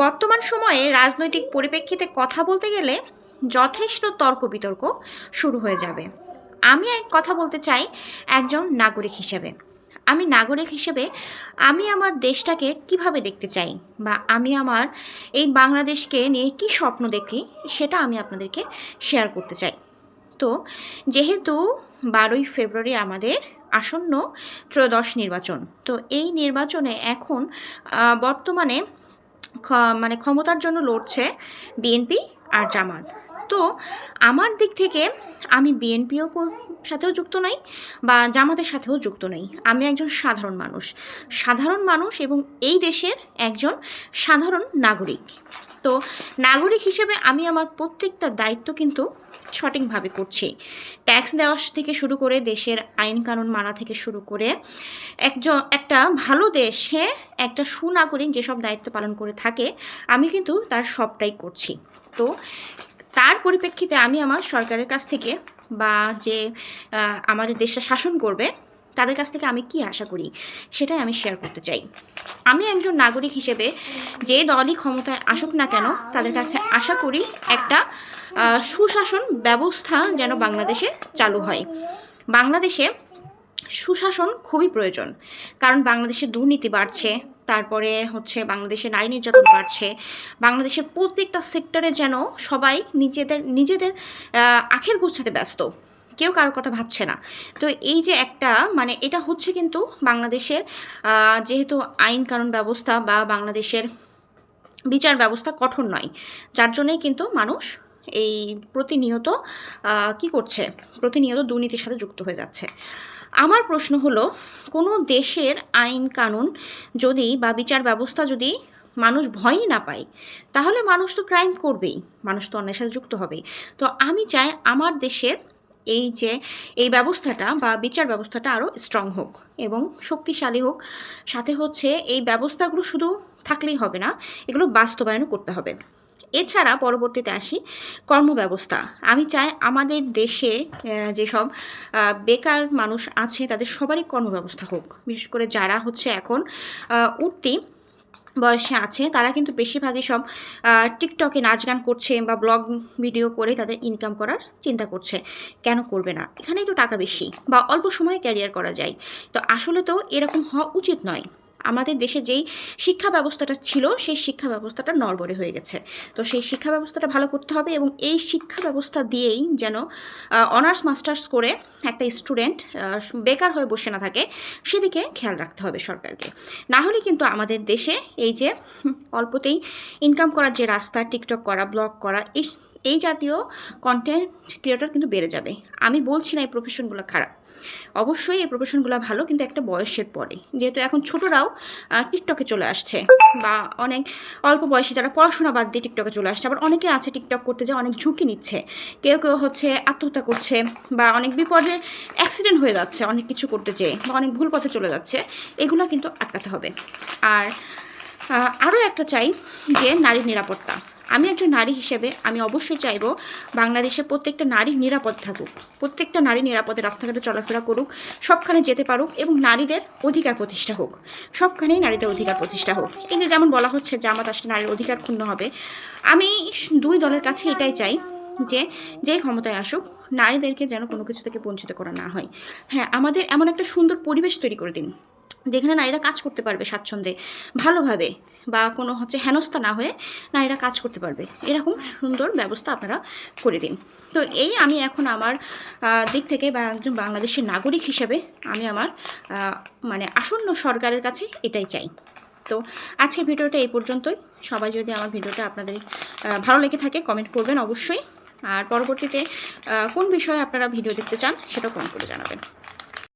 বর্তমান সময়ে রাজনৈতিক পরিপ্রেক্ষিতে কথা বলতে গেলে যথেষ্ট তর্ক বিতর্ক শুরু হয়ে যাবে। আমি এক কথা বলতে চাই একজন নাগরিক হিসেবে। নাগরিক হিসেবে আমি আমার দেশটাকে কিভাবে দেখতে চাই বা আমি আমার এই বাংলাদেশকে নিয়ে কী স্বপ্ন দেখি সেটা আমি আপনাদেরকে শেয়ার করতে চাই। তো যেহেতু 12ই ফেব্রুয়ারি আমাদের আসন্ন ত্রয়োদশ নির্বাচন, তো এই নির্বাচনে এখন বর্তমানে ক্ষমতার জন্য লড়ছে বিএনপি আর জামাত। তো আমার দিক থেকে আমি বিএনপিও সাথেও যুক্ত নই বা জামাতের সাথেও যুক্ত নই। আমি একজন সাধারণ মানুষ এবং এই দেশের একজন সাধারণ নাগরিক। তো নাগরিক হিসেবে আমি আমার প্রত্যেকটা দায়িত্ব কিন্তু সঠিকভাবে করছি। ট্যাক্স দেওয়া থেকে শুরু করে দেশের আইন কানুন মানা থেকে শুরু করে একটা ভালো দেশে একটা সুনাগরিক যেসব দায়িত্ব পালন করে থাকে আমি কিন্তু তার সবটাই করছি। তো তার পরিপ্রেক্ষিতে আমি আমার সরকারের কাছ থেকে বা যে আমাদের দেশটা শাসন করবে তাদের কাছ থেকে আমি কি আশা করি সেটাই আমি শেয়ার করতে চাই। আমি একজন নাগরিক হিসেবে যে দলই ক্ষমতায় আসুক না কেন তাদের কাছে আশা করি একটা সুশাসন ব্যবস্থা যেন বাংলাদেশে চালু হয়। বাংলাদেশে সুশাসন খুবই প্রয়োজন, কারণ বাংলাদেশে দুর্নীতি বাড়ছে, তারপরে বাংলাদেশে নারী নির্যাতন বাড়ছে। বাংলাদেশের প্রত্যেকটা সেক্টরে যেন সবাই নিজেদের আখের গোছাতে ব্যস্ত, কেউ কারোর কথা ভাবছে না। তো এই যে একটা এটা হচ্ছে কিন্তু বাংলাদেশের যেহেতু আইন কানুন ব্যবস্থা বা বাংলাদেশের বিচার ব্যবস্থা কঠোর নয়, যার জন্যই কিন্তু মানুষ এই প্রতিনিয়ত দুর্নীতির সাথে যুক্ত হয়ে যাচ্ছে। আমার প্রশ্ন হলো, কোনো দেশের আইন কানুন যদি বা বিচার ব্যবস্থা যদি মানুষ ভয়ই না পায় তাহলে মানুষ তো ক্রাইম করবেই, মানুষ তো অন্যের সাথে যুক্ত হবেই। তো আমি চাই আমার দেশের এই ব্যবস্থাটা বা বিচার ব্যবস্থাটা আরও স্ট্রং হোক এবং শক্তিশালী হোক। সাথে এই ব্যবস্থাগুলো শুধু থাকলেই হবে না, এগুলো বাস্তবায়নও করতে হবে। এছাড়া পরবর্তীতে আসি কর্মব্যবস্থা। আমি চাই আমাদের দেশে যেসব বেকার মানুষ আছে তাদের সবারই কর্মব্যবস্থা হোক। বিশেষ করে যারা এখন উঠতি বয়সে আছে তারা কিন্তু বেশিরভাগই সব টিকটকে নাচ গান করছে বা ব্লগ ভিডিও করে তাদের ইনকাম করার চিন্তা করছে। কেন করবে না? এখানেই তো টাকা বেশি বা অল্প সময়ে ক্যারিয়ার করা যায়। তো আসলে তো এরকম হওয়া উচিত নয়। আমাদের দেশে যেই শিক্ষা ব্যবস্থাটা ছিল সেই শিক্ষা ব্যবস্থাটা নড়বড়ে হয়ে গেছে। তো সেই শিক্ষা ব্যবস্থাটা ভালো করতে হবে এবং এই শিক্ষা ব্যবস্থা দিয়েই যেন অনার্স মাস্টার্স করে একটা স্টুডেন্ট বেকার হয়ে বসে না থাকে, সেদিকে খেয়াল রাখতে হবে সরকারকে। না হলে কিন্তু আমাদের দেশে এই যে অল্পতেই ইনকাম করার যে রাস্তা, টিকটক করা, ব্লগ করা, এই জাতীয় কন্টেন্ট ক্রিয়েটর কিন্তু বেড়ে যাবে। আমি বলছি না এই প্রফেশনগুলো খারাপ, অবশ্যই এই প্রফেশনগুলো ভালো, কিন্তু একটা বয়সের পরে। যেহেতু এখন ছোটরাও টিকটকে চলে আসছে বা অনেক অল্প বয়সে যারা পড়াশোনা বাদ দিয়ে টিকটকে চলে আসছে, আবার অনেকে আছে টিকটক করতে যায় অনেক ঝুঁকি নিচ্ছে, কেউ আত্মহত্যা করছে বা অনেক বিপদে অ্যাক্সিডেন্ট হয়ে যাচ্ছে অনেক কিছু করতে যেয়ে বা অনেক ভুল পথে চলে যাচ্ছে। এগুলো কিন্তু আটকাতে হবে। আর আরও একটা চাই যে নারীর নিরাপত্তা। আমি একজন নারী হিসেবে আমি অবশ্যই চাইব বাংলাদেশের প্রত্যেকটা নারী নিরাপদ থাকুক, প্রত্যেকটা নারী নিরাপদে রাস্তাঘাটে চলাফেরা করুক, সবখানে যেতে পারুক এবং নারীদের অধিকার প্রতিষ্ঠা হোক, সবখানেই নারীদের অধিকার প্রতিষ্ঠা হোক। এই যে যেমন বলা হচ্ছে জামাত আসলে নারীর অধিকার ক্ষুণ্ণ হবে, আমি দুই দলের কাছে এটাই চাই যে যেই ক্ষমতায় আসুক নারীদেরকে যেন কোনো কিছু থেকে বঞ্চিত করা না হয়। হ্যাঁ, আমাদের এমন একটা সুন্দর পরিবেশ তৈরি করে দিন যেখানে নারীরা কাজ করতে পারবে স্বাচ্ছন্দ্যে, ভালোভাবে বা কোনো হেনস্থা না হয়ে নারীরা কাজ করতে পারবে, এরকম সুন্দর ব্যবস্থা আপনারা করে দিন। তো আমি এখন আমার দিক থেকে বা একজন বাংলাদেশের নাগরিক হিসেবে আমি আমার আসন্ন সরকারের কাছে এটাই চাই। তো আজকের ভিডিওটা এই পর্যন্তই। সবাই যদি আমার ভিডিওটা আপনাদের ভালো লেগে থাকে কমেন্ট করবেন অবশ্যই, আর পরবর্তীতে কোন বিষয়ে আপনারা ভিডিও দেখতে চান সেটা কমেন্ট করে জানাবেন।